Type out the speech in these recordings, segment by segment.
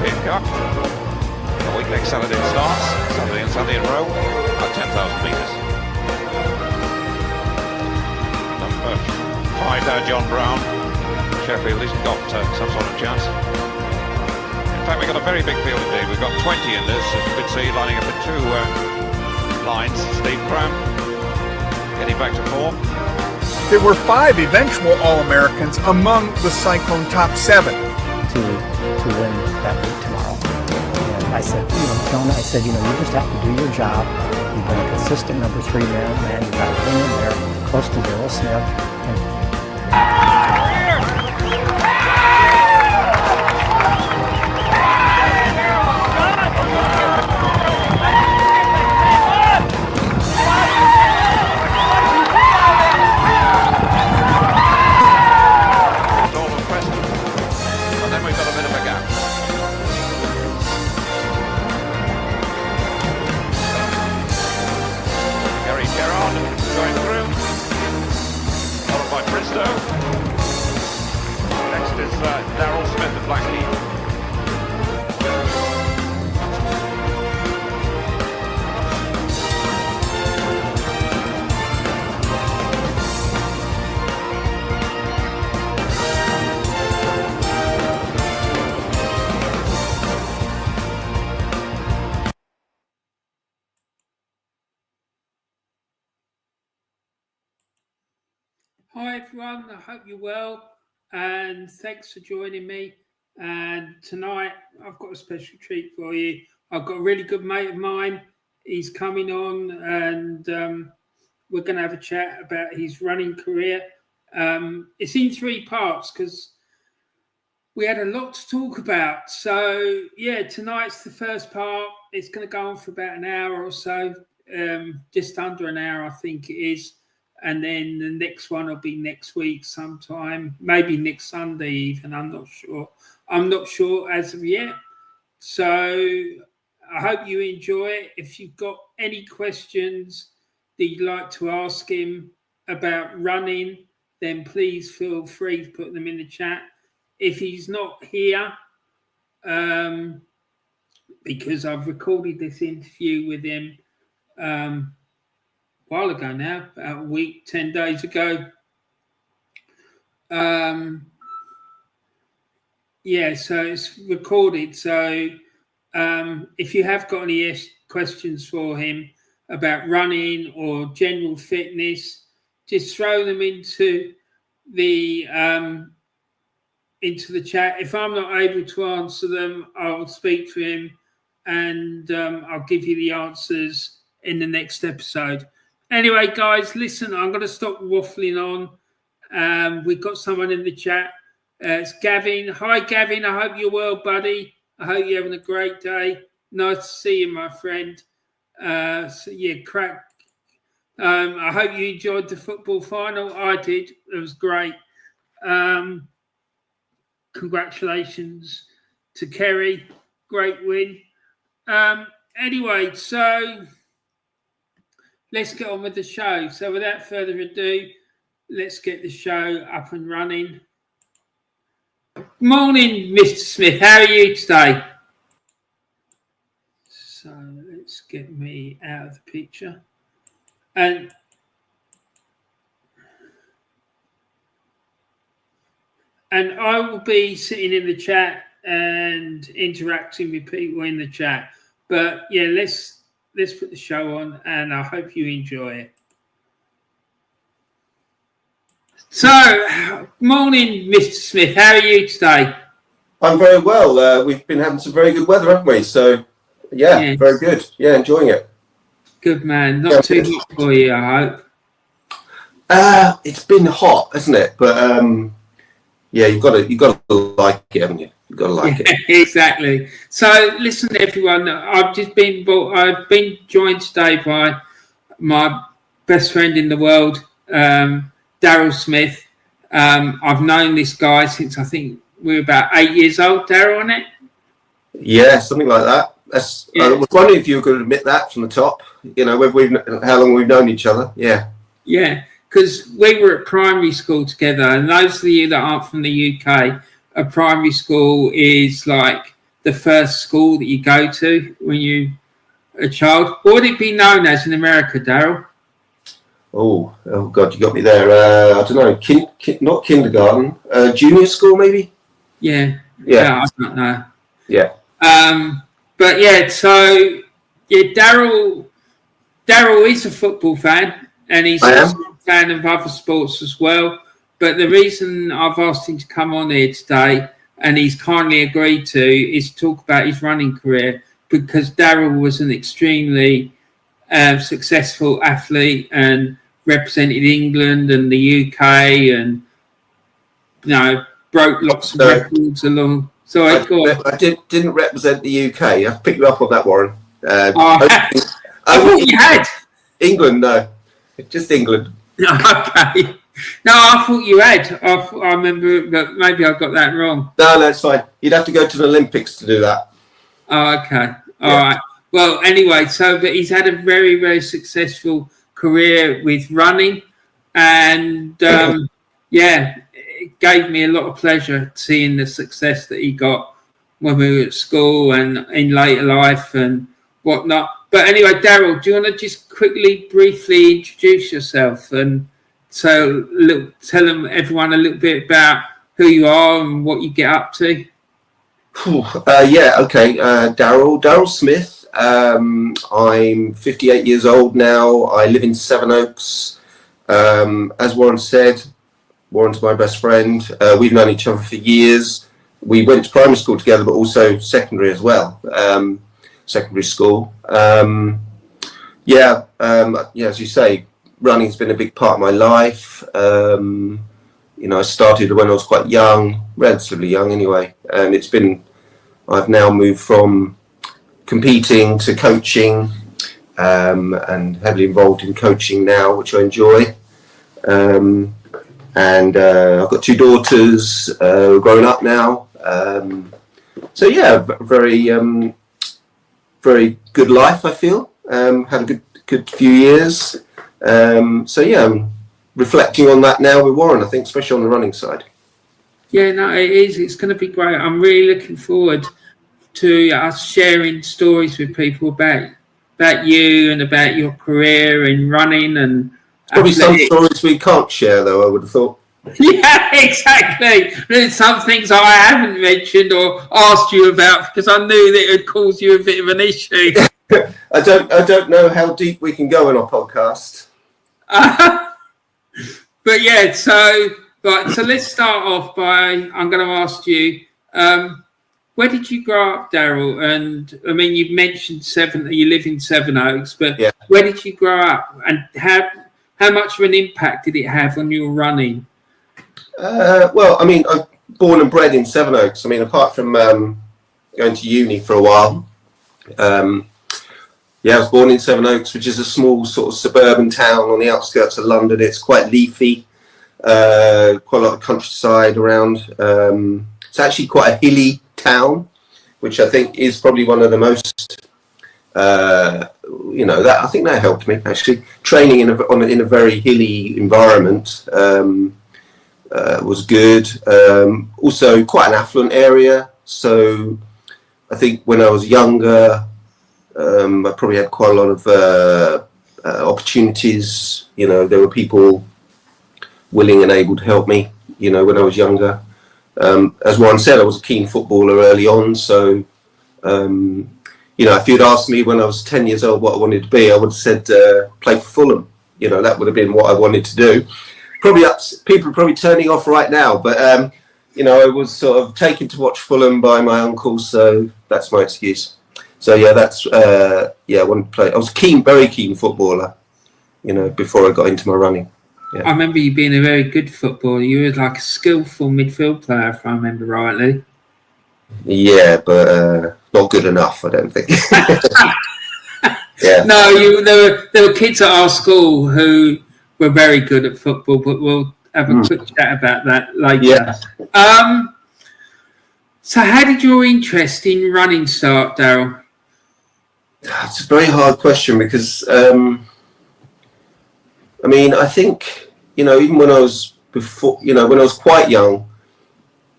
European Cup. The week next Saturday starts, Saturday and Sunday in row, at 10,000 metres. Number 5 there, John Brown. Sheffield, he's got some sort of chance. In fact, we've got a very big field indeed. We've got 20 in this, as you can see, lining up in 2 lines. Steve Cram getting back to form. There were 5 eventual All-Americans among the Cyclone top 7. To win that week tomorrow. And I said, Jonah, you just have to do your job. You've been a consistent number 3 man. You've got to hang in there close to Darrell Smith. Next is Darrell Smith at Blackheath. Hi everyone, I hope you're well and thanks for joining me. And tonight I've got a special treat for you. I've got a really good mate of mine. He's coming on and we're going to have a chat about his running career. It's in 3 parts because we had a lot to talk about. So yeah, tonight's the first part. It's going to go on for about an hour or so, just under an hour I think it is. And then the next one will be next week sometime, maybe next Sunday even, I'm not sure. I'm not sure as of yet. So I hope you enjoy it. If you've got any questions that you'd like to ask him about running, then please feel free to put them in the chat. If he's not here, because I've recorded this interview with him, while ago now, about a week, 10 days ago. Yeah, so it's recorded. So if you have got any questions for him about running or general fitness, just throw them into the chat. If I'm not able to answer them, I'll speak to him and I'll give you the answers in the next episode. Anyway, guys, listen, I'm going to stop waffling on. We've got someone in the chat. It's Gavin. Hi, Gavin. I hope you're well, buddy. I hope you're having a great day. Nice to see you, my friend. So, yeah, crack. I hope you enjoyed the football final. I did. It was great. Congratulations to Kerry. Great win. Anyway, so let's get on with the show. So without further ado, let's get the show up and running. Morning, Mr. Smith. How are you today? So let's get me out of the picture. And I will be sitting in the chat and interacting with people in the chat. But yeah, let's put the show on and I hope you enjoy it. So, morning, Mr. Smith. How are you today? I'm very well. We've been having some very good weather, haven't we? So, yeah, very good. Yeah, enjoying it. Good, man. Not too hot for you, I hope. It's been hot, hasn't it? But yeah, you've got to like it, haven't you? You've got to like it. Exactly. So, listen, everyone. I've been joined today by my best friend in the world, Darrell Smith. I've known this guy since I think we were about 8 years old, Darrell, isn't it? Yeah, something like that. I was wondering if you were going to admit that from the top. You know, how long we've known each other. Yeah. Yeah, because we were at primary school together, and those of you that aren't from the UK, a primary school is like the first school that you go to when you a child? What would it be known as in America, Darrell? Oh God, you got me there. I don't know. Not kindergarten. Junior school, maybe. Yeah, I don't know. Yeah. But yeah, so yeah, Darrell is a football fan, and he's also a fan of other sports as well. But the reason I've asked him to come on here today, and he's kindly agreed to, is talk about his running career, because Darrell was an extremely successful athlete and represented England and the UK, and broke lots of records along. Sorry, I didn't represent the UK. I'll pick you up on that, Warren. I thought you had England. No, just England. Okay. No, I thought you had. I remember, but maybe I got that wrong. No, it's fine. You'd have to go to the Olympics to do that. Oh, okay. All right. Well, anyway, but he's had a very, very successful career with running, and it gave me a lot of pleasure seeing the success that he got when we were at school and in later life and whatnot. But anyway, Darrell, do you want to just briefly introduce yourself and tell everyone a little bit about who you are and what you get up to? Darrell Smith. I'm 58 years old now. I live in Sevenoaks. As Warren said, Warren's my best friend. We've known each other for years. We went to primary school together, but also secondary as well. Secondary school. As you say, running's been a big part of my life. I started when I was quite young, relatively young anyway, and I've now moved from competing to coaching, and heavily involved in coaching now, which I enjoy. And I've got 2 daughters growing up now. Very good life, I feel. Had a good few years. I'm reflecting on that now with Warren, I think, especially on the running side. Yeah, no, it is. It's going to be great. I'm really looking forward to us sharing stories with people about you and about your career in running and probably some stories we can't share, though, I would have thought. Yeah, exactly. There's some things I haven't mentioned or asked you about because I knew that it would cause you a bit of an issue. I don't know how deep we can go in our podcast. But yeah, so let's start off by, I'm going to ask you, where did you grow up, Darrell? And I mean, you've mentioned you live in Sevenoaks, but where did you grow up, and how much of an impact did it have on your running? I'm born and bred in Sevenoaks. I mean, apart from going to uni for a while, I was born in Sevenoaks, which is a small sort of suburban town on the outskirts of London. It's quite leafy, quite a lot of countryside around. It's actually quite a hilly town, which I think is probably one of the most, I think that helped me actually. Training in a very hilly environment was good. Also quite an affluent area. So I think when I was younger, I probably had quite a lot of opportunities. There were people willing and able to help me, when I was younger. As Warren said, I was a keen footballer early on. So, if you'd asked me when I was 10 years old what I wanted to be, I would have said play for Fulham. That would have been what I wanted to do. People are probably turning off right now, but, I was sort of taken to watch Fulham by my uncle. So that's my excuse. So I wanted to play. I was very keen footballer, before I got into my running. Yeah. I remember you being a very good footballer. You were like a skillful midfield player, if I remember rightly. Yeah, but not good enough, I don't think. Yeah. No, there were kids at our school who were very good at football, but we'll have a quick chat about that later. Yeah. So how did your interest in running start, Darrell? It's a very hard question because, I think, even when I was when I was quite young,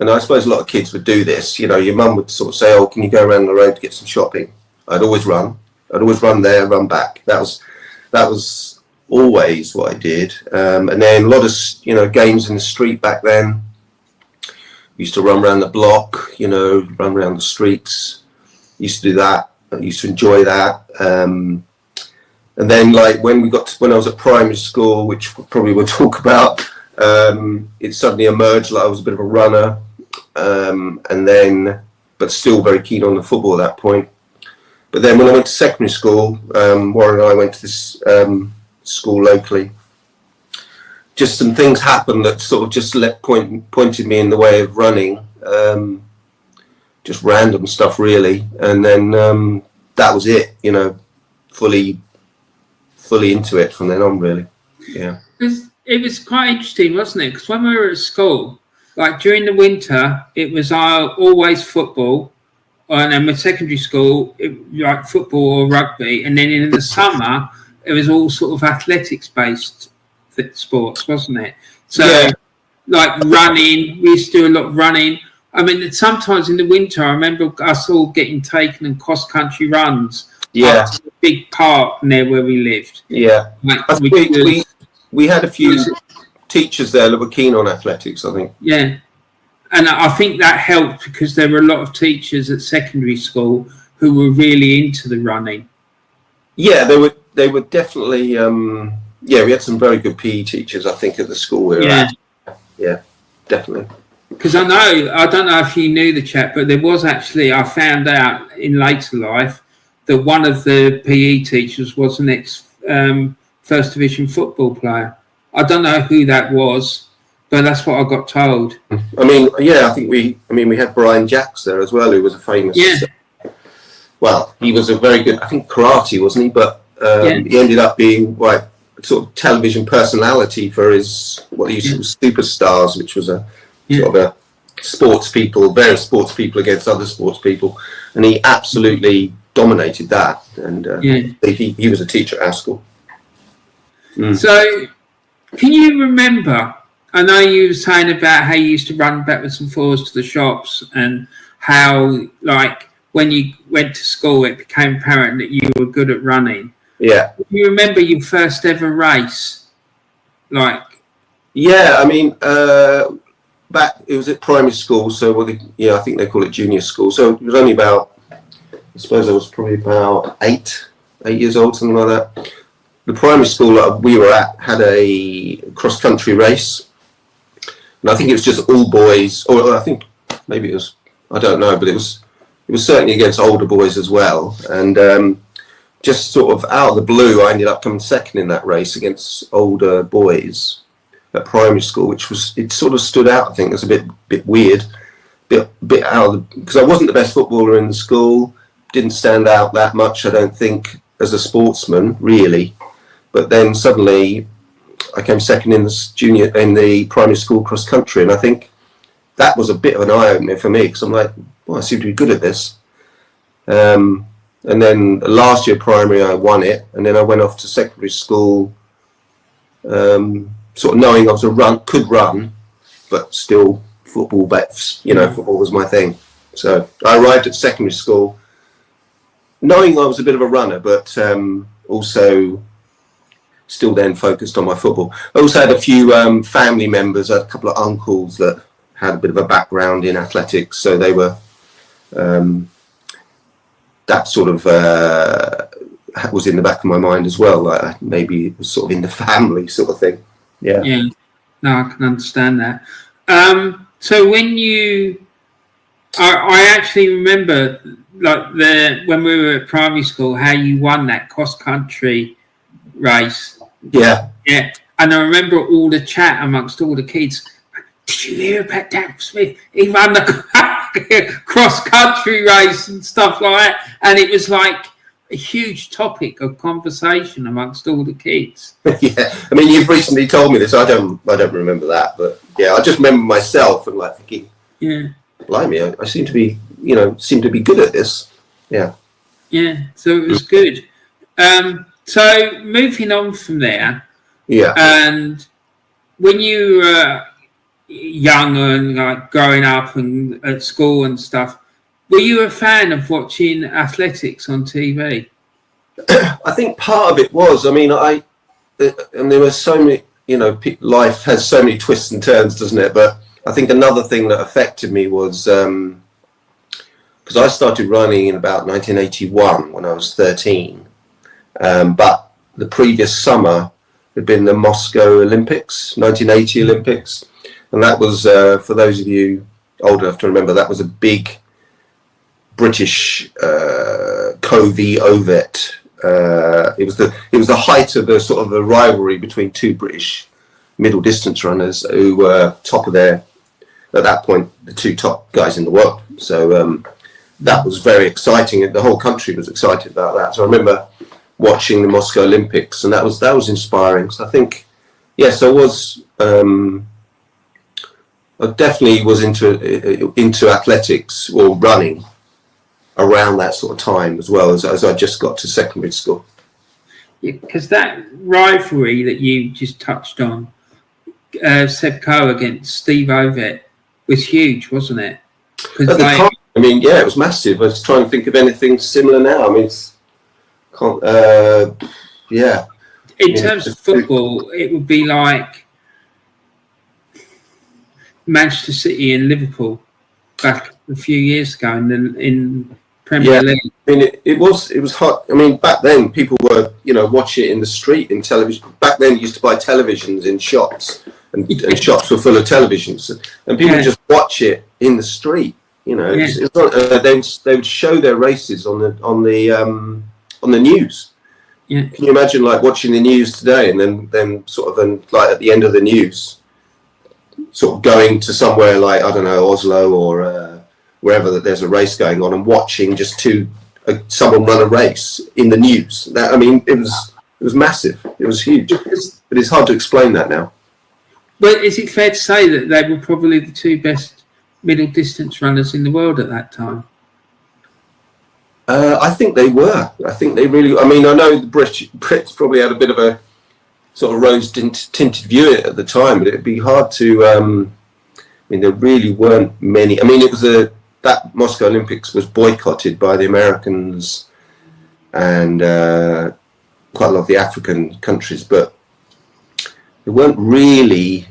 and I suppose a lot of kids would do this. You know, your mum would sort of say, "Oh, can you go around the road to get some shopping?" I'd always run. I'd always run there, run back. That was always what I did. And then a lot of games in the street back then. Used to run around the block, run around the streets. Used to do that. I used to enjoy that. And then, like when I was at primary school, which probably we'll talk about, it suddenly emerged like I was a bit of a runner, but still very keen on the football at that point. But then when I went to secondary school, Warren and I went to this school locally. Just some things happened that sort of just pointed me in the way of running. Just random stuff, really. And then that was it, fully into it from then on, really. Yeah. It was quite interesting, wasn't it? Because when we were at school, like during the winter, it was always football. And then with secondary school, like football or rugby. And then in the summer, it was all sort of athletics-based sports, wasn't it? So, like running, we used to do a lot of running. I mean, sometimes in the winter, I remember us all getting taken in cross-country runs. Yeah. Up to a big park near where we lived. Yeah. We had a few teachers there that were keen on athletics, I think. Yeah. And I think that helped because there were a lot of teachers at secondary school who were really into the running. Yeah, they were definitely... we had some very good PE teachers, I think, at the school we were at. Yeah, definitely. Because I don't know if you knew the chap, but there was actually, I found out in later life that one of the PE teachers was an ex-First Division football player. I don't know who that was, but that's what I got told. I mean, I think we had Brian Jacks there as well, who was a famous... Well, he was a very good, I think, karate, wasn't he? But he ended up being, like, sort of television personality for his what he used to call Superstars, which was a sort of a various sports people against other sports people, and he absolutely dominated that. And he was a teacher at our school. So, can you remember? I know you were saying about how you used to run backwards and forwards to the shops, and how, like, when you went to school, it became apparent that you were good at running. Yeah. Do you remember your first ever race? Yeah, I mean, it was at primary school, so I think they call it junior school. So it was only about, I suppose I was probably about 8 years old, something like that. The primary school that we were at had a cross-country race. And I think it was just all boys, or I think maybe it was, I don't know, but it was certainly against older boys as well. And just sort of out of the blue, I ended up coming second in that race against older boys at primary school, it sort of stood out. I think it was a bit weird, bit out of because I wasn't the best footballer in the school, didn't stand out that much, I don't think, as a sportsman really. But then suddenly I came second in the primary school cross country, and I think that was a bit of an eye opener for me, because I'm like, well, I seem to be good at this. And then last year primary I won it, and then I went off to secondary school, sort of knowing I could run, but still football was my thing. So I arrived at secondary school knowing I was a bit of a runner, but also still then focused on my football. I also had a few family members, a couple of uncles that had a bit of a background in athletics, so they were that sort of was in the back of my mind as well. Like maybe it was sort of in the family sort of thing. Yeah. Yeah. No, I can understand that. So when I actually remember when we were at primary school, how you won that cross country race. Yeah. Yeah. And I remember all the chat amongst all the kids. Did you hear about Darrell Smith? He ran the cross-country race and stuff like that. And it was like a huge topic of conversation amongst all the kids. Yeah. I mean, you've recently told me this. I don't remember that. But, yeah, I just remember myself and, like, thinking, blimey, I seem to be, good at this. Yeah. Yeah, so it was good. So moving on from there. Yeah. And when you young and like growing up and at school and stuff, were you a fan of watching athletics on TV? I think part of it was, I mean, and there were so many, you know, life has so many twists and turns, doesn't it? But I think another thing that affected me was, because I started running in about 1981 when I was 13. But the previous summer had been the Moscow Olympics, 1980 Olympics. And that was, for those of you old enough to remember, that was a big British Covey Ovet. It was the height of the sort of the rivalry between two British middle distance runners who were top of their, at that point, the two top guys in the world. So that was very exciting. The whole country was excited about that. So I remember watching the Moscow Olympics, and that was inspiring. So I think, yes, I was. I definitely was into athletics or running around that sort of time, as well as I just got to secondary school. Because that rivalry that you just touched on, Seb Coe against Steve Ovett, was huge, wasn't it? At the time, I mean, yeah, it was massive. I was trying to think of anything similar now. I mean, yeah. In terms of football, it would be like Manchester City and Liverpool back a few years ago in Premier League. I mean, it was hot. I mean, back then people were, you know, watch it in the street in television. Back then, you used to buy televisions in shops, and shops were full of televisions, and people would just watch it in the street. You know, it's not, they would show their races on the news. Yeah. Can you imagine like watching the news today, and then sort of like at the end of the news, sort of going to somewhere like, I don't know, Oslo or wherever that there's a race going on, and watching just someone run a race in the news. That, I mean, it was massive. It was huge. But it's hard to explain that now. But is it fair to say that they were probably the two best middle distance runners in the world at that time? I think they were. I think they really. I mean, I know the Brits probably had a bit of a sort of rose-tinted view at the time, but it'd be hard to. I mean, there really weren't many. I mean, it was that Moscow Olympics was boycotted by the Americans and quite a lot of the African countries, but there wasn't really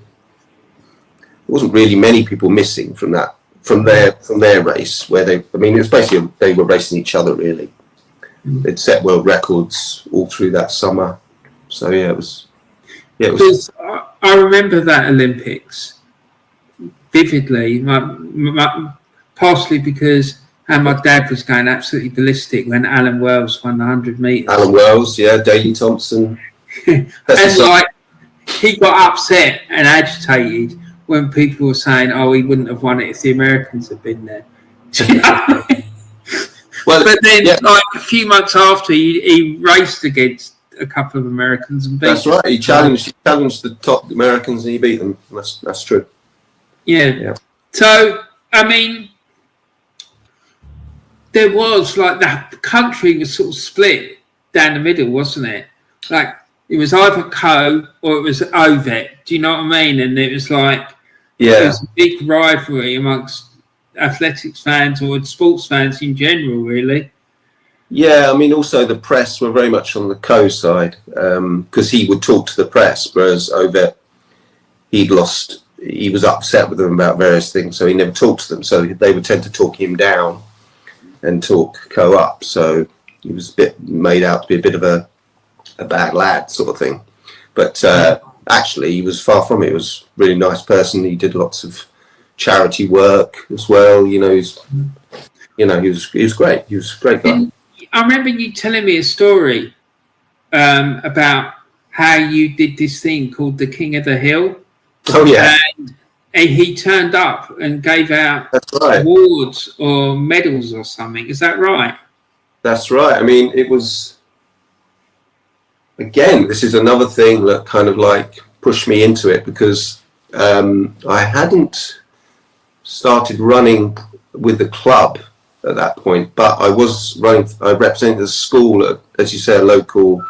many people missing from their race, where they. I mean, it was basically they were racing each other really. They'd set world records all through that summer, so yeah, it was. Yeah, it was. Because I remember that Olympics vividly, partially because my dad was going absolutely ballistic when Alan Wells won the 100 metres. Alan Wells, yeah, Daley Thompson. And like, he got upset and agitated when people were saying, "Oh, he wouldn't have won it if the Americans had been there." Well, but then, like a few months after, he raced against a couple of Americans and beat them. That's right. He challenged the top Americans and he beat them. That's true. Yeah. So, I mean, there was like the country was sort of split down the middle, wasn't it? Like it was either Coe or it was Ovett. Do you know what I mean? And it was like there was a big rivalry amongst athletics fans or sports fans in general, really. Yeah, I mean, also the press were very much on the Coe side because he would talk to the press, whereas Ovett, he was upset with them about various things, so he never talked to them. So they would tend to talk him down and talk Coe up. So he was made out to be a bit of a bad lad sort of thing. But actually, he was far from it. He was a really nice person. He did lots of charity work as well. He was great. He was a great guy. I remember you telling me a story about how you did this thing called the King of the Hill. Oh yeah. And he turned up and gave out awards or medals or something. Is that right? That's right. I mean, it was. Again, this is another thing that kind of like pushed me into it because I hadn't started running with the club at that point, but I was running. I represented the school at, as you say, a local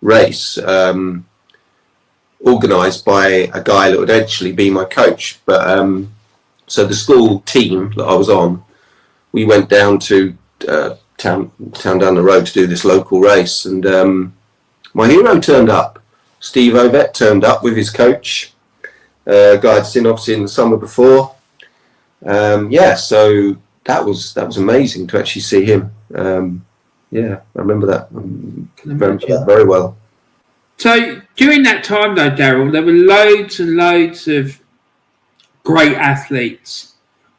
race. organised by a guy that would eventually be my coach. But so the school team that I was on, we went down to town down the road to do this local race, and my hero turned up. Steve Ovett turned up with his coach, a guy I'd seen obviously in the summer before. So that was amazing to actually see him. I remember that. Remember that very well. So during that time, though, Darrell, there were loads and loads of great athletes.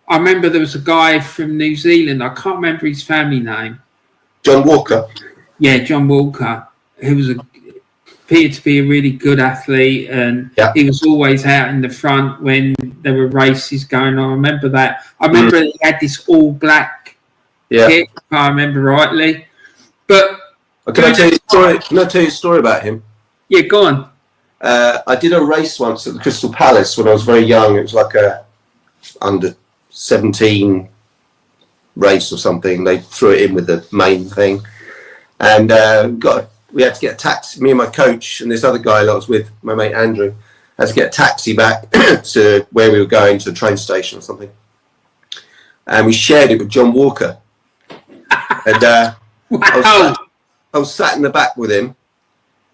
I remember there was a guy from New Zealand. I can't remember his family name. John Walker. Yeah, John Walker, who appeared to be a really good athlete, and he was always out in the front when there were races going on. I remember that. I remember he had this all black kit, if I remember rightly. But can I tell you a story? Can I tell you a story about him? Yeah, go on. I did a race once at the Crystal Palace when I was very young. It was like a under 17 race or something. They threw it in with the main thing, and we had to get a taxi. Me and my coach and this other guy that I was with, my mate Andrew, had to get a taxi back to where we were going, to the train station or something. And we shared it with John Walker. And I was sat in the back with him,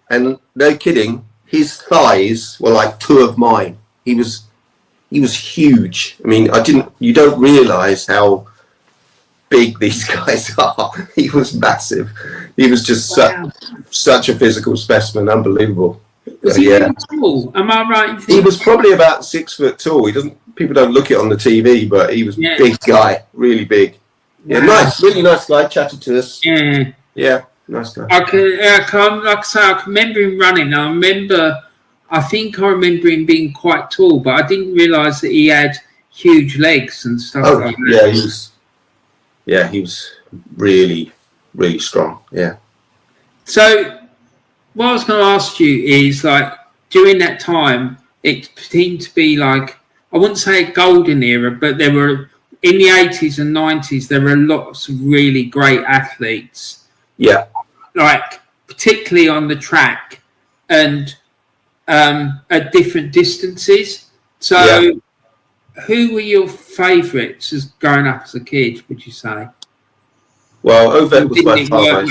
and no kidding, his thighs were like two of mine. He was huge. I mean, you don't realise how big these guys are. He was massive. He was just such a physical specimen, unbelievable. Was he really tall? Am I right? He was probably about 6 foot tall. People don't look it on the TV, but he was a big guy, really big. Yeah, nice, really nice guy. Chatted to us. Yeah, nice guy. I can remember him running. I think I remember him being quite tall, but I didn't realise that he had huge legs and stuff like that. He was really, really strong. Yeah. So what I was going to ask you is, like, during that time, it seemed to be like, I wouldn't say a golden era, but there were, in the 80s and 90s, there were lots of really great athletes. Yeah. Like, particularly on the track and at different distances. So who were your favourites as growing up as a kid, would you say? Well, Ovett was by far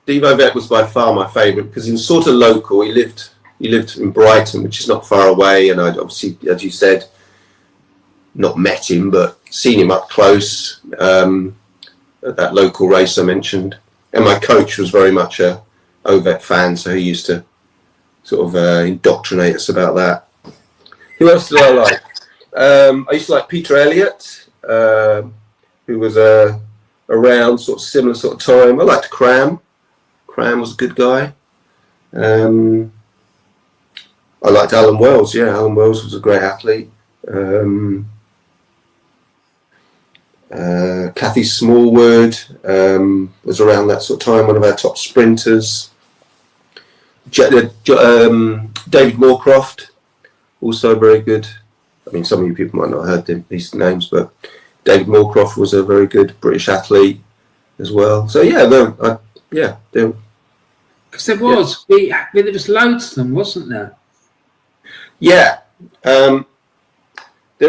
Steve Ovett was by far my favourite, because he was sort of local. He lived in Brighton, which is not far away, and I'd obviously, as you said, not met him, but seen him up close at that local race I mentioned. And my coach was very much a Ovett fan, so he used to sort of indoctrinate us about that. Who else did I like? I used to like Peter Elliott, who was around sort of similar sort of time. I liked Cram. Cram was a good guy. I liked Alan Wells. Yeah, Alan Wells was a great athlete. Kathy Smallwood was around that sort of time, one of our top sprinters. David Moorcroft, also very good. I mean, some of you people might not have heard these names, but David Moorcroft was a very good British athlete as well. So because there was, there was loads of them, wasn't there? Yeah, there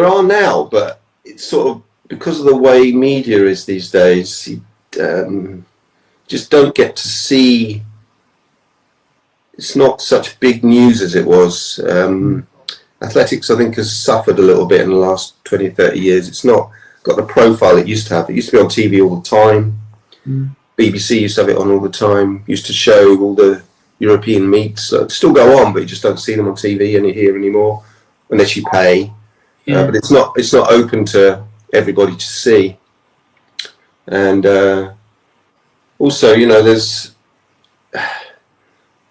are now, but it's sort of because of the way media is these days. You just don't get to see. It's not such big news as it was. Athletics, I think, has suffered a little bit in the last 20, 30 years. It's not got the profile it used to have. It used to be on TV all the time. BBC used to have it on all the time. Used to show all the European meets. Still go on, but you just don't see them on TV here anymore, unless you pay. But it's not open to everybody to see. And also, there's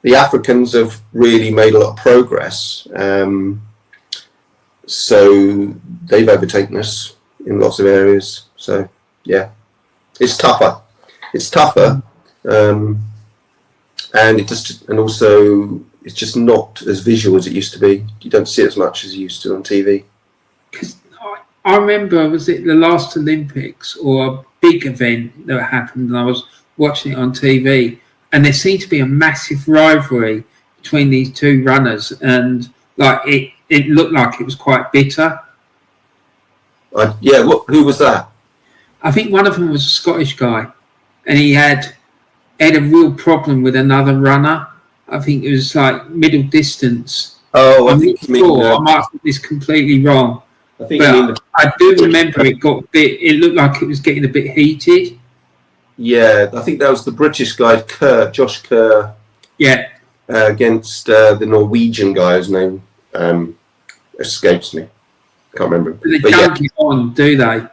the Africans have really made a lot of progress. So they've overtaken us in lots of areas. So yeah, it's tougher. And also it's just not as visual as it used to be. You don't see it as much as you used to on TV. Because I remember, was it the last Olympics or a big event that happened, and I was watching it on TV, and there seemed to be a massive rivalry between these two runners, and like it looked like it was quite bitter. Who was that? I think one of them was a Scottish guy, and he had a real problem with another runner. I think it was like middle distance. Oh, I'm not sure. I might have this completely wrong. I think But I do remember it got a bit. It looked like it was getting a bit heated. Yeah, I think that was the British guy, Josh Kerr. Yeah. Against the Norwegian guy whose name escapes me. Can't remember. They don't get on, do they?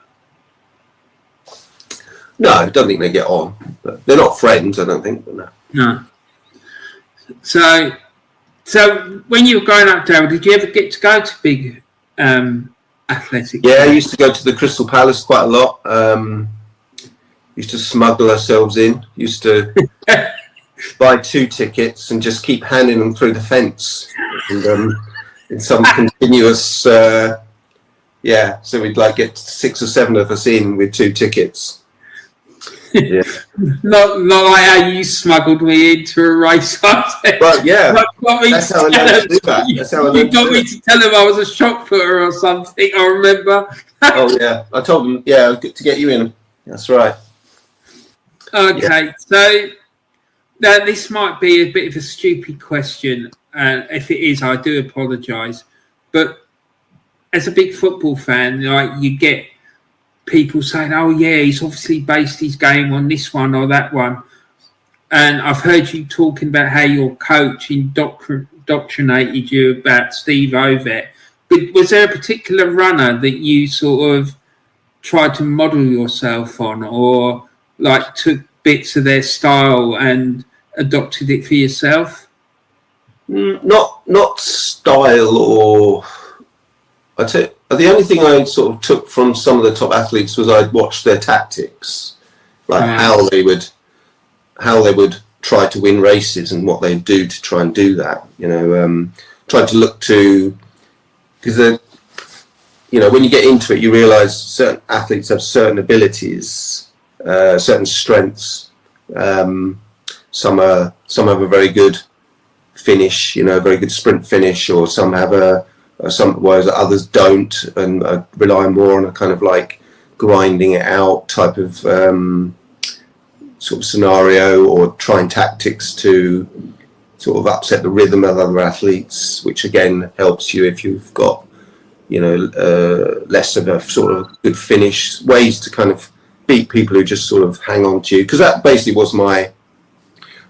No, I don't think they get on. But they're not friends, I don't think. But no. No. So when you were growing up, Darrell, did you ever get to go to big athletic? Yeah, I used to go to the Crystal Palace quite a lot. Used to smuggle ourselves in. Used to buy 2 tickets and just keep handing them through the fence. And in some continuous... so we'd like get 6 or 7 of us in with 2 tickets. Yeah. Not like how you smuggled me into a race. But yeah, that's how I learned to do that. You got me to tell them I was a shot putter or something, I remember. Oh yeah, I told them, to get you in. That's right. Okay, so now this might be a bit of a stupid question. If it is, I do apologise. But as a big football fan, like you get people saying, "Oh yeah, he's obviously based his game on this one or that one," and I've heard you talking about how your coach indoctrinated you about Steve Ovett. But was there a particular runner that you sort of tried to model yourself on, or like took bits of their style and adopted it for yourself? Not style, or I tell you, the only thing I sort of took from some of the top athletes was I'd watched their tactics, like how they would try to win races and what they'd do to try and do that. Tried to look to, because when you get into it, you realise certain athletes have certain abilities, certain strengths. Some have a very good finish, a very good sprint finish, or some have whereas others don't, and rely more on a kind of like grinding it out type of sort of scenario, or trying tactics to sort of upset the rhythm of other athletes, which again helps you if you've got less of a sort of good finish, ways to kind of beat people who just sort of hang on to you, because that basically was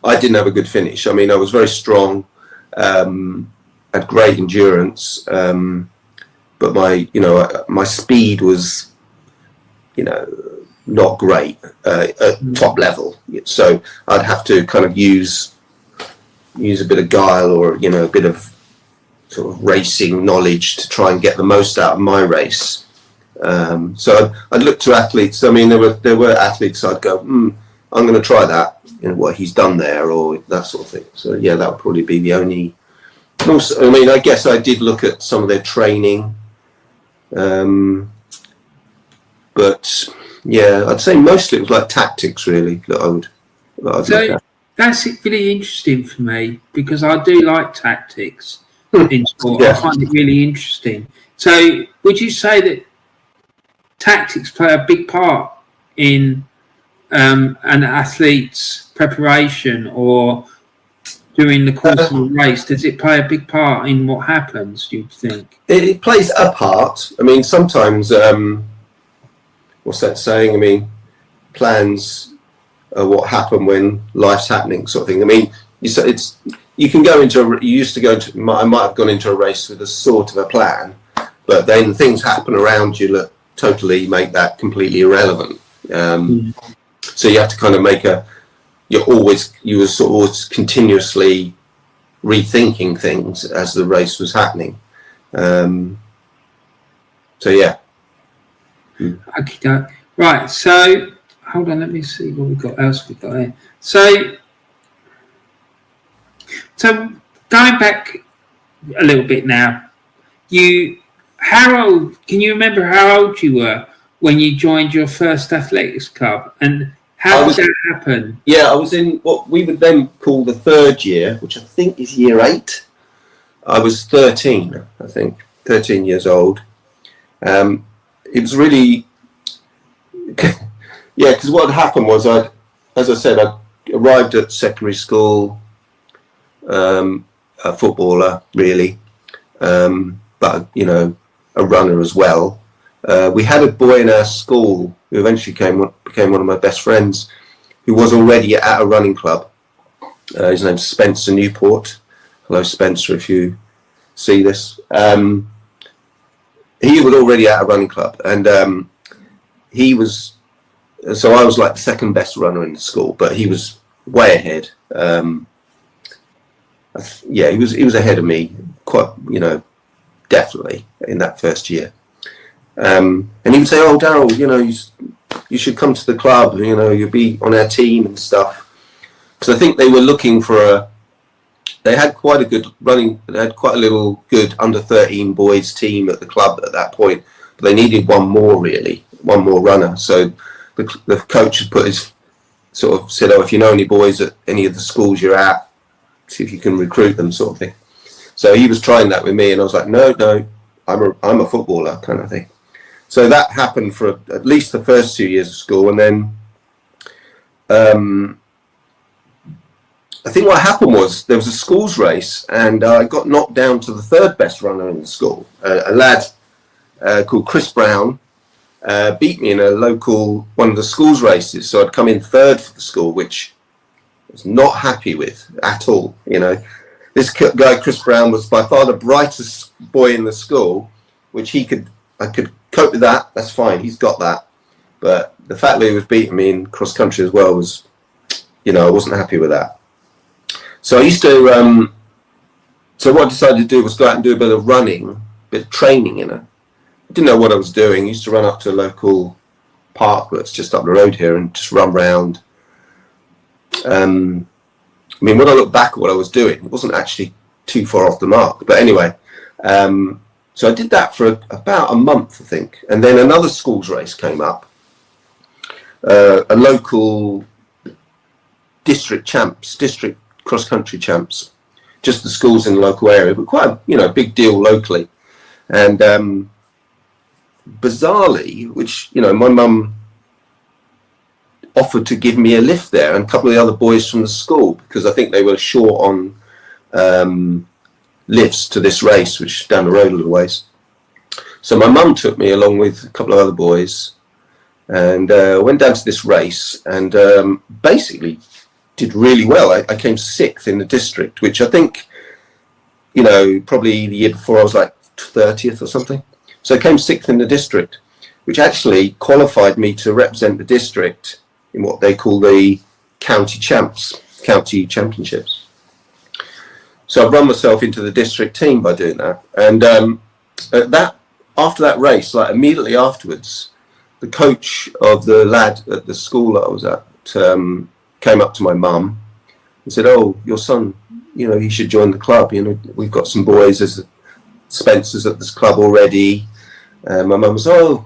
I didn't have a good finish. I mean, I was very strong, had great endurance, but my speed was not great at top level, so I'd have to kind of use a bit of guile, or a bit of sort of racing knowledge to try and get the most out of my race. So I'd look to athletes. I mean, there were athletes I'd go, I'm going to try that, what he's done there, or that sort of thing. So yeah, that would probably be the only. Also, I mean, I guess I did look at some of their training, but yeah, I'd say mostly it was like tactics, really, that I'd look at. That's really interesting for me, because I do like tactics in sport. Yeah. I find it really interesting. So would you say that tactics play a big part in an athlete's preparation, or during the course of a race? Does it play a big part in what happens, do you think? It plays a part. I mean, sometimes, what's that saying? I mean, plans are what happen when life's happening, sort of thing. I mean, you can go into I might have gone into a race with a sort of a plan, but then things happen around you that totally make that completely irrelevant. So you have to kind of you were sort of continuously rethinking things as the race was happening. So yeah. Okay, right. So hold on, let me see what else we've got here. So going back a little bit now, can you remember how old you were when you joined your first athletics club, and How did that happen? Yeah, I was in what we would then call the third year, which I think is year 8. I was 13, I think, 13 years old. It was really, yeah, because what had happened was as I said, I arrived at secondary school, a footballer really, but you know, a runner as well. We had a boy in our school who eventually became one of my best friends, who was already at a running club. His name's Spencer Newport. Hello, Spencer, if you see this. He was already at a running club, and so I was like the second best runner in the school, but he was way ahead. Yeah, he was ahead of me, quite, you know, definitely in that first year. And he would say, "Oh, Darrell, you know, you should come to the club. You know, you'll be on our team and stuff." Because I think they were looking for they had quite a good running. They had quite a little good under 13 boys team at the club at that point, but they needed one more runner. So the coach had put his sort of said, "Oh, if you know any boys at any of the schools you're at, see if you can recruit them," sort of thing. So he was trying that with me, and I was like, "No, I'm a footballer," kind of thing. So that happened for at least the first 2 years of school, and then I think what happened was there was a schools race, and I got knocked down to the third best runner in the school. A lad called Chris Brown beat me in one of the schools races, so I'd come in third for the school, which I was not happy with at all. You know, this guy Chris Brown was by far the brightest boy in the school, which I could cope with that. That's fine, he's got that. But the fact that he was beating me in cross country as well was, you know, I wasn't happy with that. So I used to, so what I decided to do was go out and do a bit of running, a bit of training, you know. I didn't know what I was doing. I used to run up to a local park that's just up the road here and just run round. I mean, when I look back at what I was doing, it wasn't actually too far off the mark. But anyway, so I did that for about a month, I think. And then another schools race came up, a local district cross-country champs, just the schools in the local area, but quite a, you know, big deal locally. And bizarrely, which, you know, my mum offered to give me a lift there and a couple of the other boys from the school, because I think they were short on lifts to this race, which is down the road a little ways. So my mum took me along with a couple of other boys, and went down to this race, and basically did really well. I came 6th in the district, which I think, you know, probably the year before I was like 30th or something. So I came 6th in the district, which actually qualified me to represent the district in what they call the county championships. So I've run myself into the district team by doing that. And after that race, like immediately afterwards, the coach of the lad at the school that I was at came up to my mum and said, "Oh, your son, you know, he should join the club. You know, we've got some boys as Spencer's at this club already." My mum was, "Oh,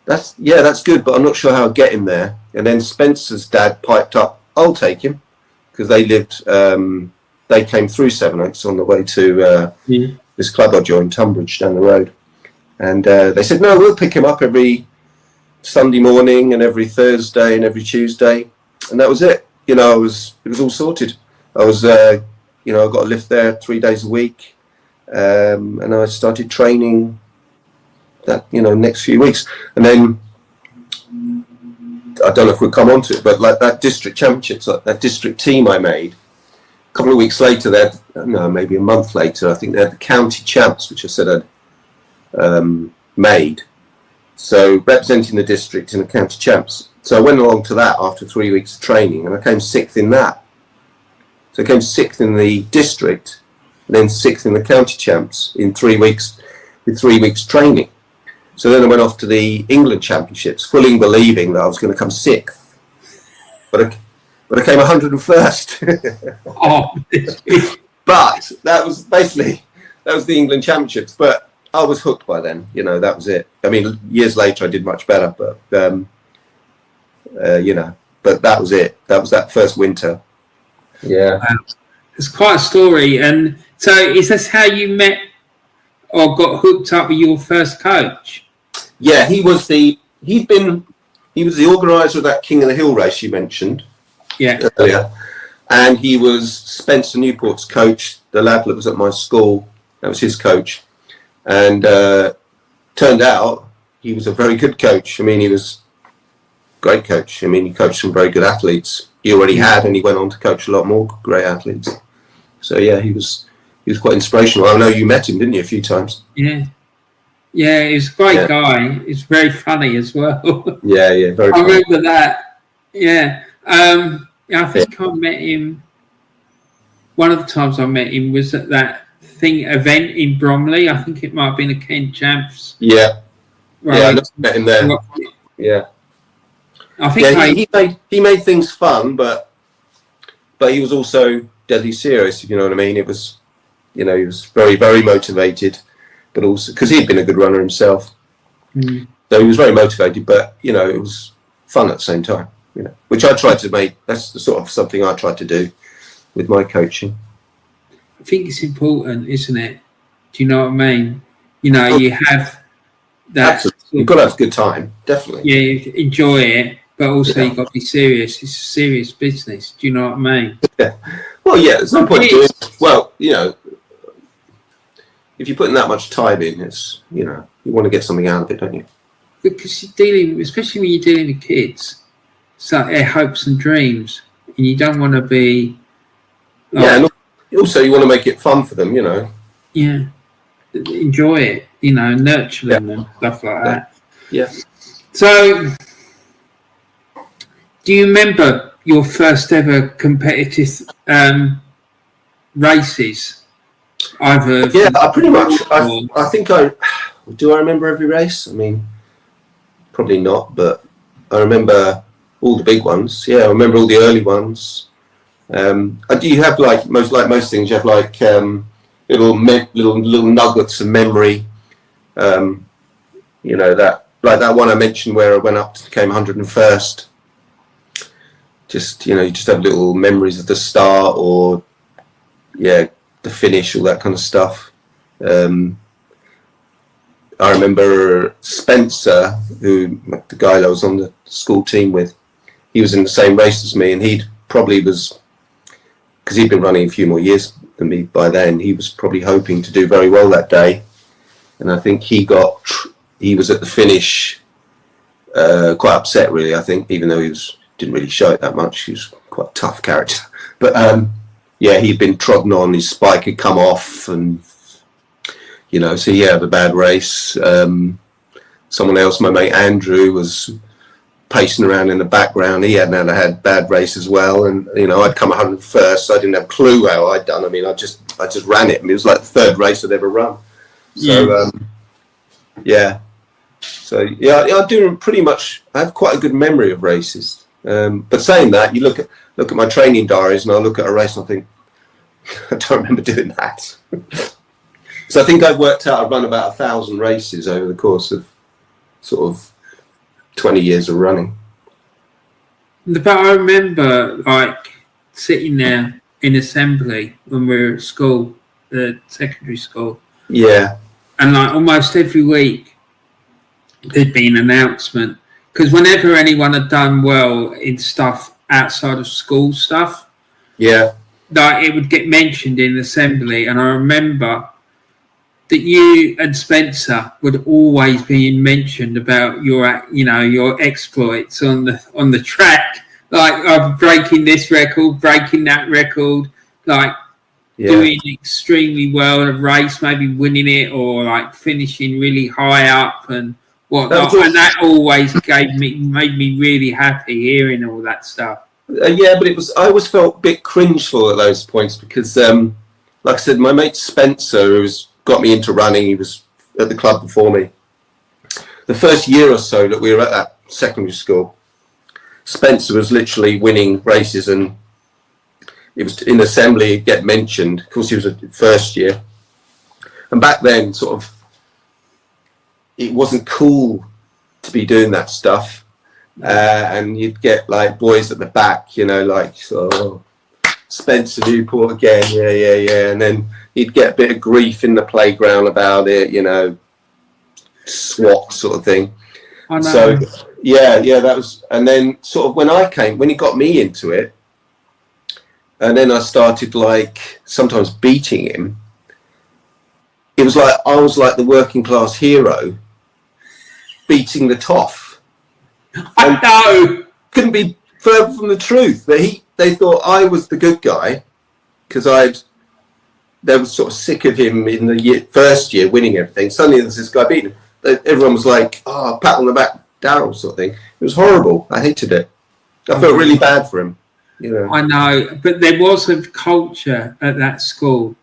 that's good, but I'm not sure how I'll get him there." And then Spencer's dad piped up, "I'll take him," because they lived, they came through Sevenoaks on the way to this club I joined, Tunbridge, down the road. And they said, "No, we'll pick him up every Sunday morning and every Thursday and every Tuesday." And that was it. You know, it was all sorted. I was, you know, I got a lift there 3 days a week. And I started training that, you know, next few weeks. And then, I don't know if we'll come on to it, but like that district championships, like that district team I made, a couple of weeks later, they had, no, maybe a month later, I think they had the county champs, which I said I'd made. So representing the district in the county champs. So I went along to that after 3 weeks of training, and I came 6th in that. So I came 6th in the district, and then 6th in the county champs in 3 weeks, with 3 weeks training. So then I went off to the England championships, fully believing that I was going to come 6th. But I came 101st. Oh. But that was the England championships. But I was hooked by then. You know, that was it. I mean, years later I did much better, but you know, but that was it. That was that first winter. Yeah. Wow. It's quite a story. And so is this how you met or got hooked up with your first coach? Yeah, he was the organizer of that King of the Hill race you mentioned earlier. And he was Spencer Newport's coach, the lad that was at my school. That was his coach. And turned out he was a very good coach. I mean, he was a great coach. I mean, he coached some very good athletes. He already had, and he went on to coach a lot more great athletes. So yeah, he was quite inspirational. I know you met him, didn't you, a few times? Yeah. Yeah, he was a great guy. He's very funny as well. Yeah, very funny. I remember that. Yeah. I think I met him. One of the times I met him was at that event in Bromley. I think it might have been a Kent Champs. Yeah. Right. Yeah, I met him there. Yeah. I think he made things fun, but he was also deadly serious, if you know what I mean. It was, he was very, very motivated, but also because he'd been a good runner himself. So he was very motivated, but it was fun at the same time, which I tried to make. That's the sort of something I tried to do with my coaching. I think it's important, isn't it? Do you know what I mean? You have that. Absolutely. You've got to have a good time, definitely. Yeah, you enjoy it, but also you've got to be serious. It's a serious business. Do you know what I mean? Yeah. Well, yeah, there's no point doing it. Well, if you're putting that much time in, it's, you want to get something out of it, don't you? Because especially when you're dealing with kids, it's like their hopes and dreams, and you don't want to be. And also you want to make it fun for them, Yeah, enjoy it, nurture them and stuff like that. Yeah. So, do you remember your first ever competitive races? I pretty much. I think do. I remember every race. I mean, probably not, but I remember all the big ones. Yeah, I remember all the early ones. Do you have like most things? You have like little nuggets of memory. That like that one I mentioned where I went up to came 101st. Just you just have little memories of the start or the finish, all that kind of stuff. I remember Spencer, the guy that I was on the school team with. He was in the same race as me, and he probably was, because he'd been running a few more years than me by then. He was probably hoping to do very well that day, and I think he was at the finish, quite upset really. I think even though didn't really show it that much, he was quite a tough character. But he'd been trodden on, his spike had come off, and so he had a bad race. Someone else, my mate Andrew, was pacing around in the background. He hadn't had a bad race as well, and I'd come 101st, so I didn't have a clue how I'd done. I mean, I just ran it. I mean, it was like the third race I'd ever run. So I do pretty much. I have quite a good memory of races. But saying that, you look at my training diaries, and I look at a race and I think I don't remember doing that. So I think I've worked out I've run about 1,000 races over the course of sort of 20 years of running. But I remember like sitting there in assembly when we were at school, the secondary school. Yeah. And like almost every week there'd be an announcement, because whenever anyone had done well in stuff outside of school stuff, like it would get mentioned in assembly. And I remember that you and Spencer would always be mentioned about your exploits on the track, like breaking this record, breaking that record, like doing extremely well in a race, maybe winning it or like finishing really high up and whatnot. And that always made me really happy hearing all that stuff. But I always felt a bit cringeful at those points because, like I said, my mate Spencer, who's got me into running, he was at the club before me. The first year or so that we were at that secondary school, Spencer was literally winning races, and it was in assembly, he'd get mentioned. Of course, he was a first year. And back then, sort of, it wasn't cool to be doing that stuff. And you'd get like boys at the back, you know, like, oh, Spencer Newport again, yeah. And then you'd get a bit of grief in the playground about it, you know, SWAT sort of thing. I know. So, yeah, that was, and then sort of when he got me into it, and then I started like sometimes beating him, it was like I was like the working class hero beating the toff. I know. Couldn't be further from the truth. But they thought I was the good guy because they were sort of sick of him in the first year winning everything. Suddenly there's this guy beating him. Everyone was like, oh, pat on the back, Darrell sort of thing. It was horrible. I hated it. I felt really bad for him. You know. I know, but there was a culture at that school,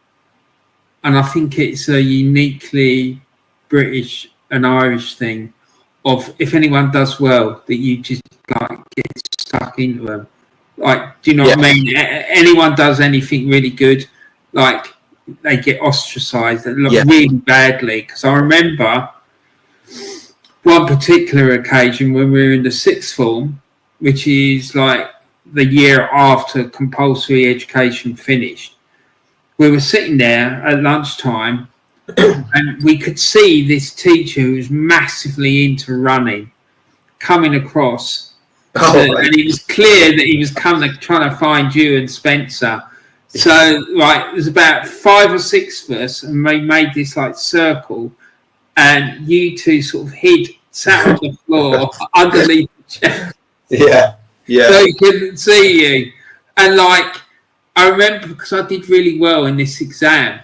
and I think it's a uniquely British and Irish thing of if anyone does well, that you just like get stuck into them. Like, do you know what I mean? Anyone does anything really good, like they get ostracised and look really badly. Because I remember one particular occasion when we were in the sixth form, which is like the year after compulsory education finished. We were sitting there at lunchtime and we could see this teacher who was massively into running coming across. And it was clear that he was trying to find you and Spencer. So, like, there's about 5 or 6 of us, and we made this like circle, and you two sort of sat on the floor underneath the chair. Yeah. So he couldn't see you. And like, I remember because I did really well in this exam.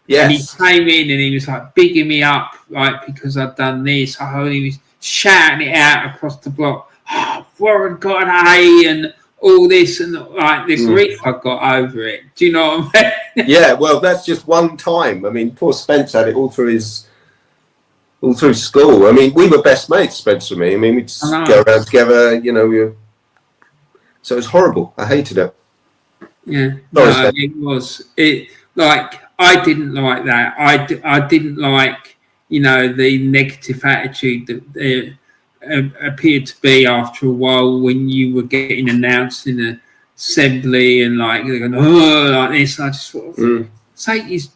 Yes. And he came in and he was like bigging me up, like, because I'd done this. He was shouting it out across the block. Oh, Warren got an A and all this, and like the grief I got over it. Do you know what I mean? Yeah, well, that's just one time. I mean, poor Spence had it all through school. I mean, we were best mates, Spencer and me. I mean, we'd just go around together, you know, so it was horrible. I hated it. Yeah, no, it was. It like I didn't like that. I didn't like, you know, the negative attitude that appeared to be after a while when you were getting announced in the assembly and like they're going, oh, like this. I just sort of say he's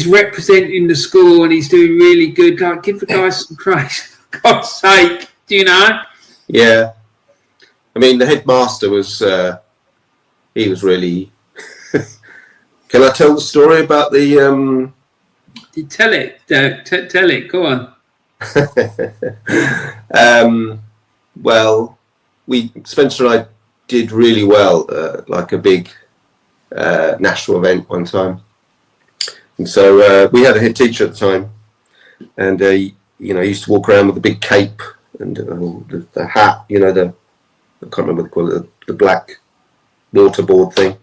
representing the school and he's doing really good. Like, give the guy some praise, for God's sake. Do you know? Yeah. I mean, the headmaster was, he was really... Can I tell the story about the... Tell it, tell it, go on. Well, Spencer and I did really well, like a big national event one time. And so we had a head teacher at the time, and you know, he used to walk around with a big cape and the hat, you know, I can't remember what they call it, the black waterboard thing.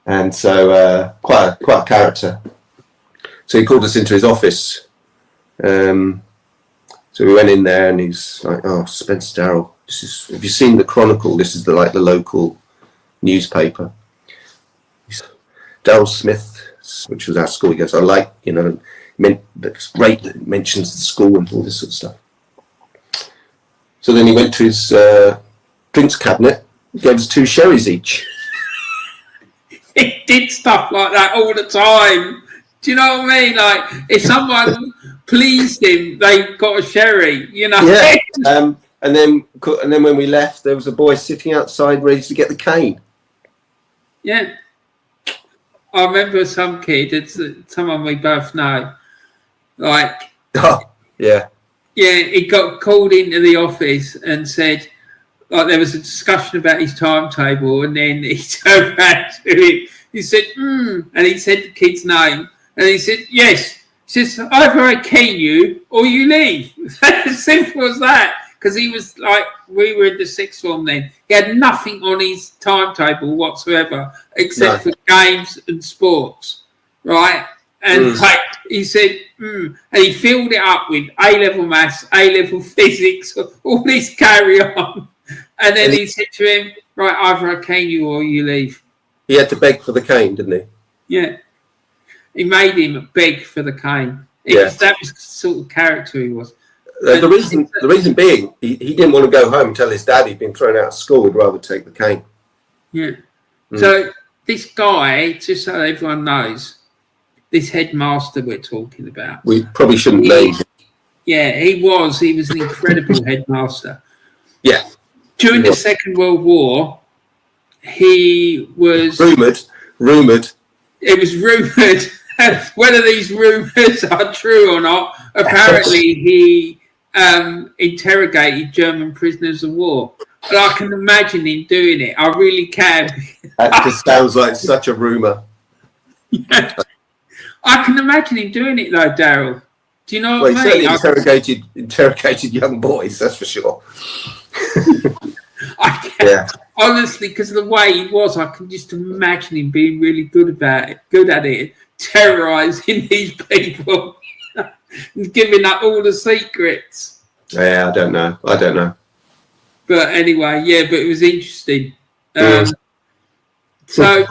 And so quite a character. So he called us into his office. So we went in there and he's like, oh, Spencer Darrell, have you seen the Chronicle? This is the local newspaper. Darrell Smith, which was our school. He goes, I like, you know, it's great that it mentions the school and all this sort of stuff. So then he went to his drinks cabinet, gave us 2 sherries each. He did stuff like that all the time. Do you know what I mean? Like, if someone pleased him, they got a sherry, you know? Yeah. And then when we left, there was a boy sitting outside ready to get the cane. Yeah. I remember some kid, it's someone we both know, like... Oh, yeah. Yeah, he got called into the office and said, like, there was a discussion about his timetable, and then he turned around to him. He said, and he said the kid's name, and he said, yes. He says, either I cane you or you leave. As simple as that. Because he was like, we were in the 6th form then. He had nothing on his timetable whatsoever except for games and sports, right? And like, he said, and he filled it up with A-level maths, A-level physics, all this carry on. And then he said to him, right, either I cane you or you leave. He had to beg for the cane, didn't he? Yeah. He made him beg for the cane. That was the sort of character he was. The reason being, he didn't want to go home and tell his dad he'd been thrown out of school. He'd rather take the cane. Yeah. So this guy, just so everyone knows, this headmaster we're talking about. We probably shouldn't name him. Yeah, he was an incredible headmaster. Yeah. During the Second World War, he was rumoured. It was rumoured. Whether these rumours are true or not, apparently he interrogated German prisoners of war. But I can imagine him doing it. I really can. That just sounds like such a rumour. Yeah. I can imagine him doing it though, Darrell. Do you know what I mean? He certainly interrogated young boys, that's for sure. I can, yeah. Honestly, because of the way he was, I can just imagine him being really good at it, terrorising these people, and giving up all the secrets. Yeah, I don't know. But anyway, yeah, but it was interesting. So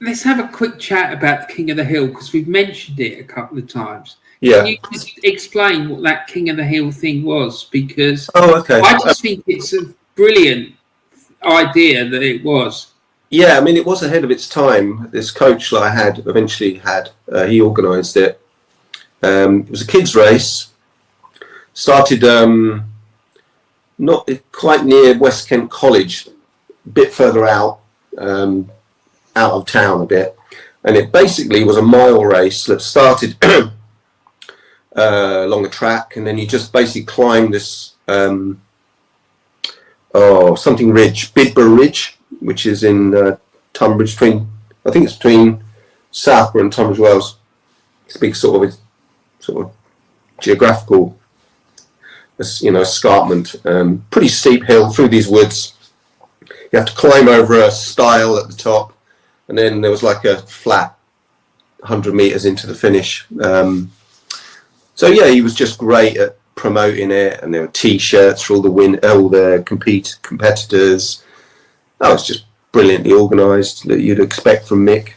let's have a quick chat about the King of the Hill, because we've mentioned it a couple of times. Yeah. Can you just explain what that King of the Hill thing was? Because okay. I just think it's a brilliant idea that it was. Yeah, I mean, it was ahead of its time. This coach that I had, he organised it. It was a kids' race. Started not quite near West Kent College, a bit further out of town a bit. And it basically was a mile race that started along a track, and then you just basically climb this something ridge, Bidborough Ridge, which is in Tunbridge, between Southborough and Tunbridge Wells. It's a big sort of geographical, escarpment, pretty steep hill through these woods. You have to climb over a stile at the top, and then there was like a flat 100 metres into the finish. So yeah, he was just great at promoting it, and there were T-shirts for all the competitors. That was just brilliantly organised, that you'd expect from Mick.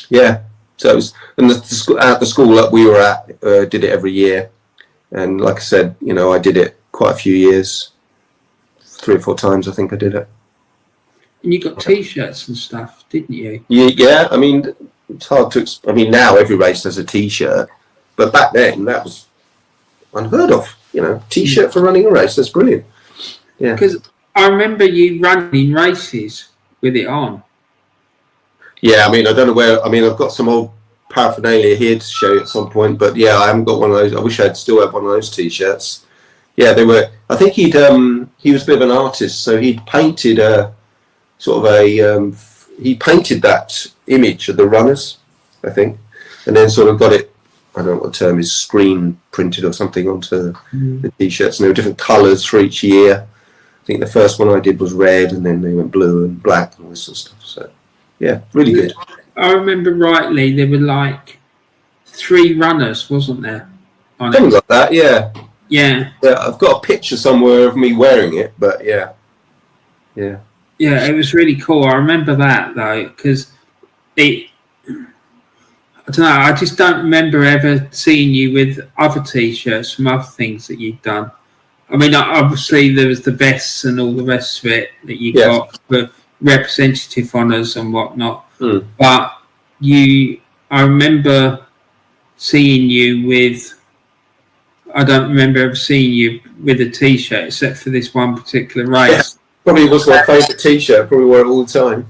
Yeah, so it was, and at the school that we were at, did it every year, and like I said, I did it quite a few years, 3 or 4 times I think I did it. And you got T-shirts and stuff, didn't you? Yeah. I mean, it's hard to. I mean, now every race has a T-shirt. But back then, that was unheard of. T-shirt for running a race. That's brilliant. Yeah. Because I remember you running races with it on. Yeah, I mean, I don't know where. I mean, I've got some old paraphernalia here to show you at some point. But yeah, I haven't got one of those. I wish I'd still had one of those T-shirts. Yeah, they were. I think he was a bit of an artist, so he'd painted he painted that image of the runners, I think, and then sort of got it. I don't know what the term is, screen printed or something onto the T-shirts, and there were different colours for each year. I think the first one I did was red, and then they went blue and black and all this sort of stuff. So, yeah, really good. I remember rightly, there were like 3 runners, wasn't there? Something like that, yeah. Yeah. Yeah, I've got a picture somewhere of me wearing it, but yeah. Yeah. Yeah, it was really cool. I remember that, though, because I don't know, I just don't remember ever seeing you with other T-shirts from other things that you've done. I mean, obviously there was the vests and all the rest of it that you got for representative honours and whatnot. But I remember seeing you with, I don't remember ever seeing you with a T-shirt except for this one particular race. Yeah, probably was my favourite T-shirt, probably wore it all the time.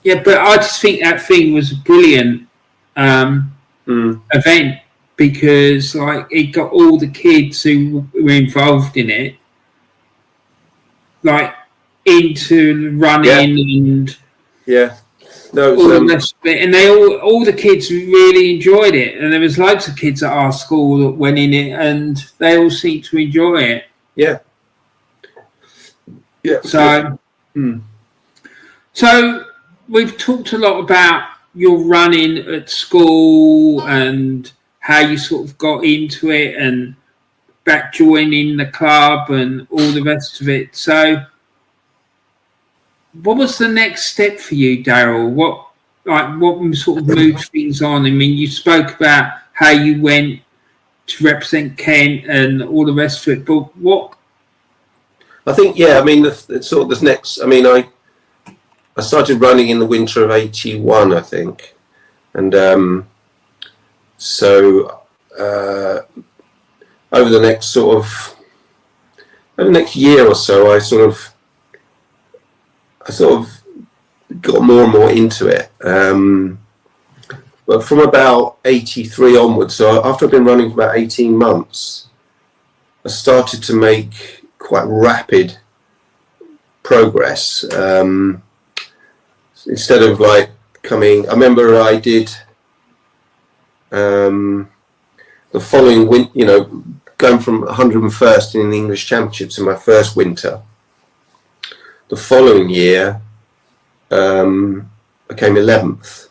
Yeah, but I just think that thing was brilliant. Event, because it got all the kids who were involved in it into running and all the rest of it, and they all the kids really enjoyed it, and there was loads of kids at our school that went in it and they all seemed to enjoy it. So we've talked a lot about your running at school and how you sort of got into it and back joining the club and all the rest of it. So what was the next step for you, Darrell? What sort of moved things on? I mean, you spoke about how you went to represent Kent and all the rest of it. But what? I think, yeah, I mean, the sort of this next, I mean, I started running in the winter of 81, I think. And so over the next year or so, I sort of got more and more into it. But from about 83 onwards, so after I've been running for about 18 months, I started to make quite rapid progress. Instead of like coming, I remember I did the following winter, you know, going from 101st in the English Championships in my first winter. The following year, I came 11th.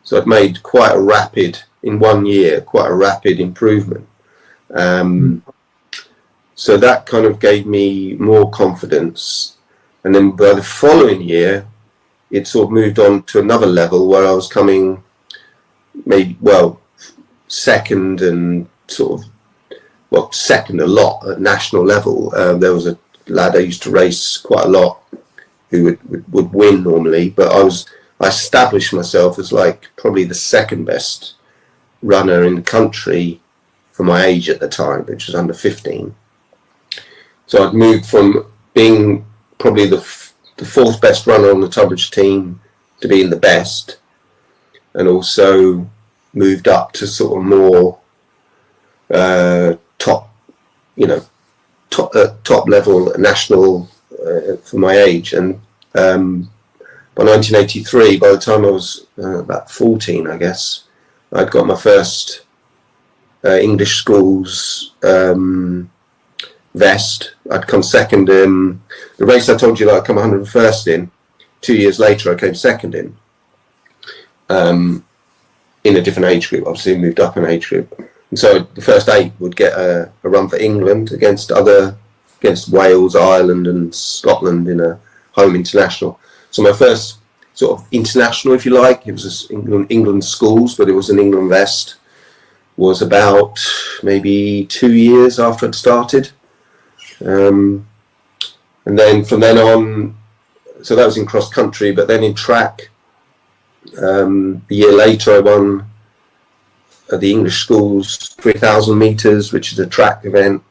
So I'd made quite a rapid, in 1 year, quite a rapid improvement. So that kind of gave me more confidence. And then by the following year, it sort of moved on to another level where I was coming second and second a lot at national level. There was a lad I used to race quite a lot who would win normally, but I established myself as like probably the second best runner in the country for my age at the time, which was under 15. So I'd moved from being probably the fourth best runner on the Tunbridge team to being the best, and also moved up to sort of more top level national for my age. And by 1983, by the time I was about 14, I guess, I'd got my first English schools vest. I'd come second in the race I told you that I'd come 101st in. 2 years later, I came second in a different age group. Obviously, moved up an age group. And so the first 8 would get a run for England against Wales, Ireland, and Scotland in a home international. So my first sort of international, if you like, it was England schools, but it was an England vest, was about maybe 2 years after I'd started. And then from then on, so that was in cross country, but then in track, a year later I won the English schools 3,000 metres, which is a track event.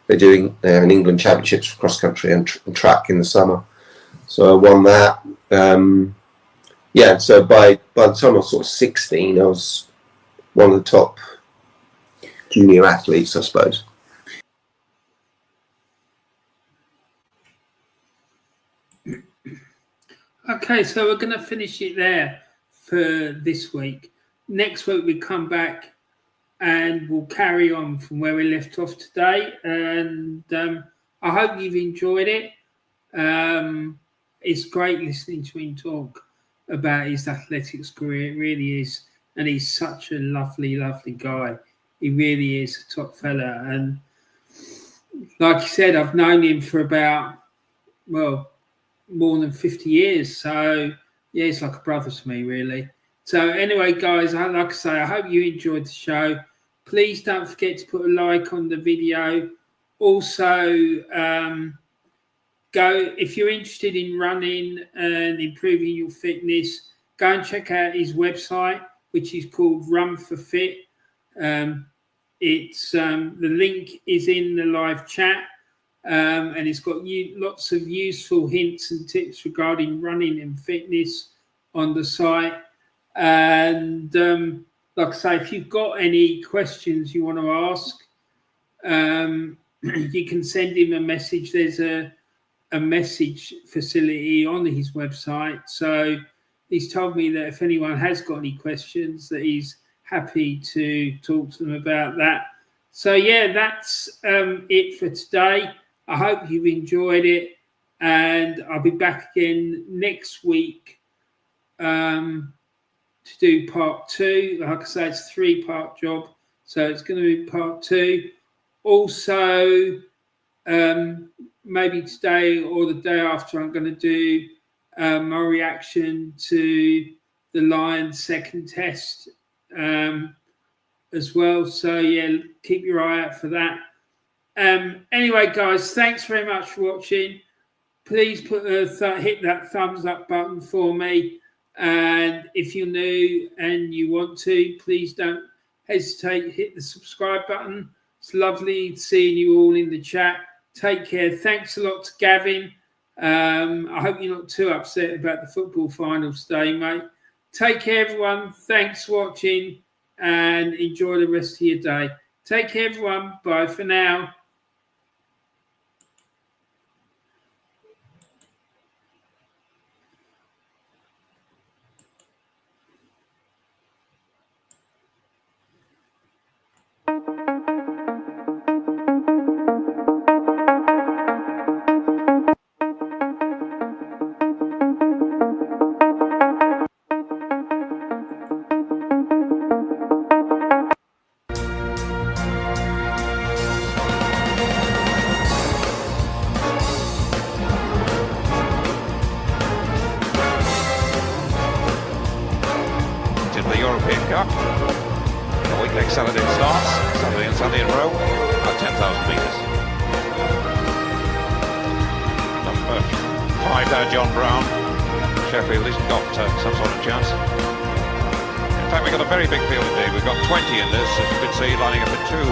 They have an England championships for cross country and track in the summer. So I won that. So by the time I was sort of 16, I was one of the top junior athletes, I suppose. Okay, so we're going to finish it there for this week. Next week we come back and we'll carry on from where we left off today. And I hope you've enjoyed it. It's great listening to him talk about his athletics career. It really is. And he's such a lovely, lovely guy. He really is a top fella. And like you said, I've known him for about, more than 50 years. So, yeah, he's like a brother to me, really. So anyway, guys, like I say, I hope you enjoyed the show. Please don't forget to put a like on the video. Also, if you're interested in running and improving your fitness, go and check out his website, which is called Run for Fit. It's the link is in the live chat, and it's got lots of useful hints and tips regarding running and fitness on the site. And like I say, if you've got any questions you want to ask, you can send him a message. There's a message facility on his website. So he's told me that if anyone has got any questions, that he's happy to talk to them about that. So yeah, that's it for today. I hope you've enjoyed it, and I'll be back again next week to do part 2. Like I say, it's a 3-part job, so it's going to be part 2. Also, maybe today or the day after, I'm going to do my reaction to the Lions' second test as well. So yeah, keep your eye out for that. Anyway, guys, thanks very much for watching. Please put hit that thumbs up button for me. And if you're new and you want to, please don't hesitate. Hit the subscribe button. It's lovely seeing you all in the chat. Take care. Thanks a lot to Gavin. I hope you're not too upset about the football finals today, mate. Take care, everyone. Thanks for watching and enjoy the rest of your day. Take care, everyone. Bye for now. In the European Cup. The week next Saturday starts, Saturday and Sunday in Rome, at 10,000 metres. Number 5 there, John Brown. Sheffield hasn't got some sort of chance. In fact, we've got a very big field indeed. We've got 20 in this, as you can see, lining up in two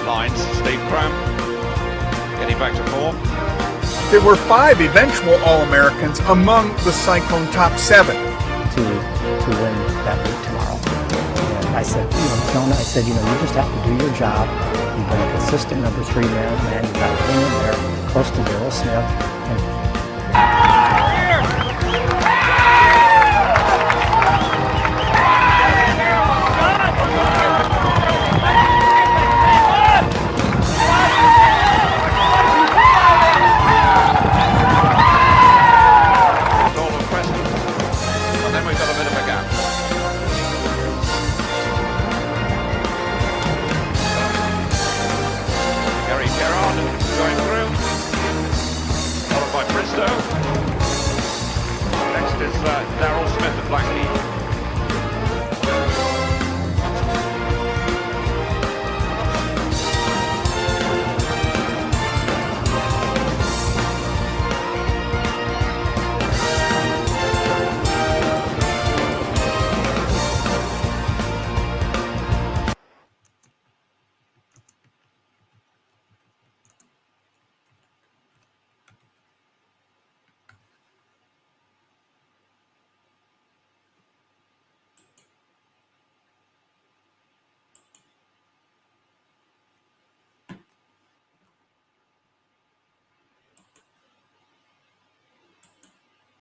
lines. Steve Cram getting back to form. There were 5 eventual All-Americans among the Cyclone top 7. To win that week tomorrow. And I said, Jonah, I said, you just have to do your job. You've been a consistent number 3 man. You've got a win in there, close to Darrell Smith. And Next is Darrell Smith and Blackie.